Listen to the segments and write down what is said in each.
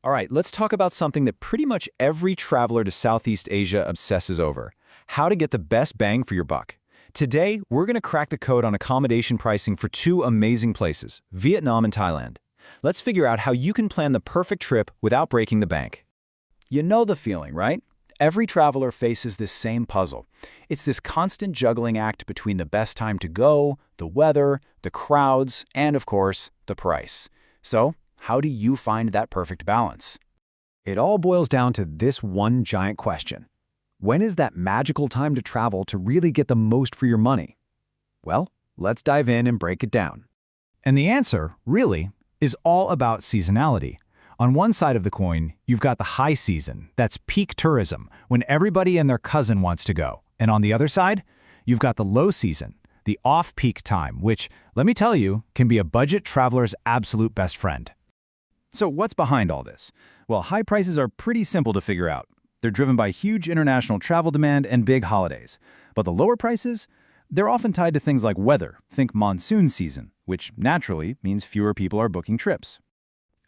All right, let's talk about something that pretty much every traveler to Southeast Asia obsesses over: how to get the best bang for your buck. Today, we're going to crack the code on accommodation pricing for two amazing places, Vietnam and Thailand. Let's figure out how you can plan the perfect trip without breaking the bank. You know the feeling, right? Every traveler faces this same puzzle. It's this constant juggling act between the best time to go, the weather, the crowds, and of course, the price. So, how do you find that perfect balance? It all boils down to this one giant question. When is that magical time to travel to really get the most for your money? Well, let's dive in and break it down. And the answer, really, is all about seasonality. On one side of the coin, you've got the high season, that's peak tourism, when everybody and their cousin wants to go. And on the other side, you've got the low season, the off-peak time, which, let me tell you, can be a budget traveler's absolute best friend. So what's behind all this? Well, high prices are pretty simple to figure out. They're driven by huge international travel demand and big holidays. But the lower prices? They're often tied to things like weather. Think monsoon season, which naturally means fewer people are booking trips.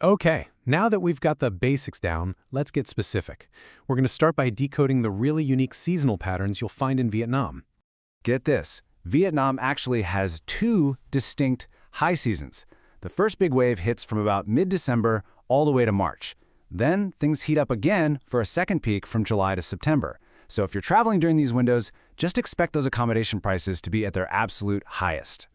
Okay, now that we've got the basics down, let's get specific. We're going to start by decoding the really unique seasonal patterns you'll find in Vietnam. Get this, Vietnam actually has two distinct high seasons. The first big wave hits from about mid-December all the way to March. Then things heat up again for a second peak from July to September. So if you're traveling during these windows, just expect those accommodation prices to be at their absolute highest.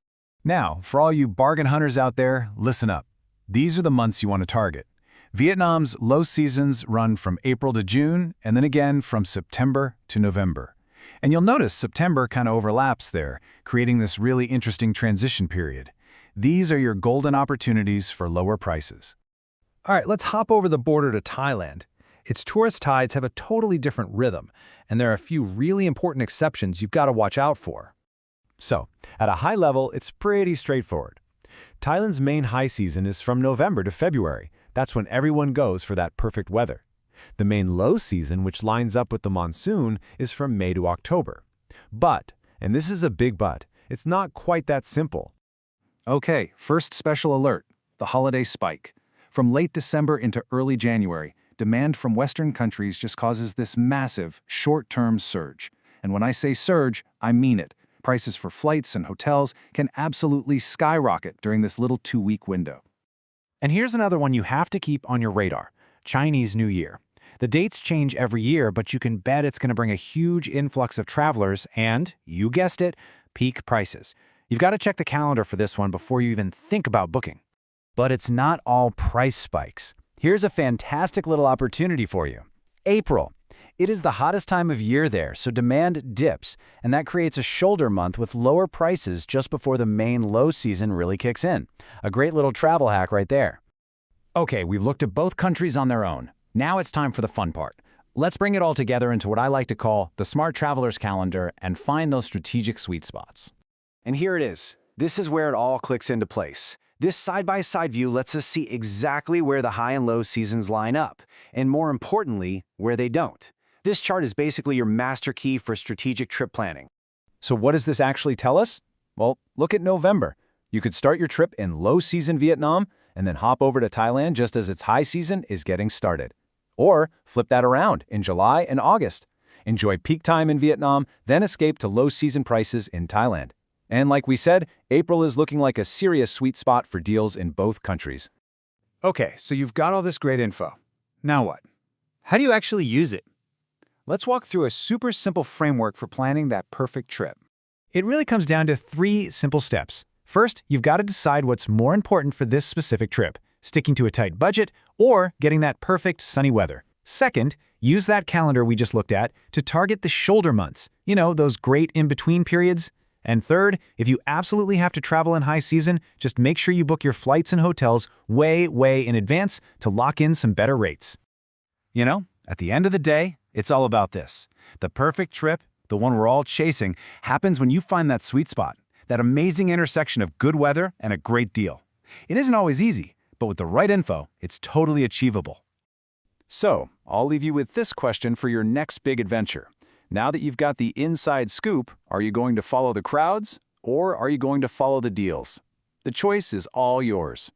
Now, for all you bargain hunters out there, listen up. These are the months you want to target. Vietnam's low seasons run from April to June, and then again from September to November. And you'll notice September kind of overlaps there, creating this really interesting transition period. These are your golden opportunities for lower prices. All right, let's hop over the border to Thailand. Its tourist tides have a totally different rhythm, and there are a few really important exceptions you've got to watch out for. So, at a high level, it's pretty straightforward. Thailand's main high season is from November to February. That's when everyone goes for that perfect weather. The main low season, which lines up with the monsoon, is from May to October. But, and this is a big but, it's not quite that simple. Okay, first special alert, the holiday spike. From late December into early January, demand from Western countries just causes this massive, short-term surge. And when I say surge, I mean it. Prices for flights and hotels can absolutely skyrocket during this little 2-week window. And here's another one you have to keep on your radar: Chinese New Year. The dates change every year, but you can bet it's going to bring a huge influx of travelers and, you guessed it, peak prices. You've got to check the calendar for this one before you even think about booking. But it's not all price spikes. Here's a fantastic little opportunity for you. April. It is the hottest time of year there, so demand dips, and that creates a shoulder month with lower prices just before the main low season really kicks in. A great little travel hack right there. Okay, we've looked at both countries on their own. Now it's time for the fun part. Let's bring it all together into what I like to call the Smart Traveler's Calendar and find those strategic sweet spots. And here it is. This is where it all clicks into place. This side-by-side view lets us see exactly where the high and low seasons line up, and more importantly, where they don't. This chart is basically your master key for strategic trip planning. So what does this actually tell us? Well, look at November. You could start your trip in low-season Vietnam and then hop over to Thailand just as its high season is getting started. Or flip that around in July and August. Enjoy peak time in Vietnam, then escape to low-season prices in Thailand. And like we said, April is looking like a serious sweet spot for deals in both countries. Okay, so you've got all this great info. Now what? How do you actually use it? Let's walk through a super simple framework for planning that perfect trip. It really comes down to 3 simple steps. First, you've got to decide what's more important for this specific trip: sticking to a tight budget or getting that perfect sunny weather. Second, use that calendar we just looked at to target the shoulder months, those great in-between periods. And third, if you absolutely have to travel in high season, just make sure you book your flights and hotels way in advance to lock in some better rates. At the end of the day, it's all about this. The perfect trip, the one we're all chasing, happens when you find that sweet spot, that amazing intersection of good weather and a great deal. It isn't always easy, but with the right info, it's totally achievable. So, I'll leave you with this question for your next big adventure. Now that you've got the inside scoop, are you going to follow the crowds or are you going to follow the deals? The choice is all yours.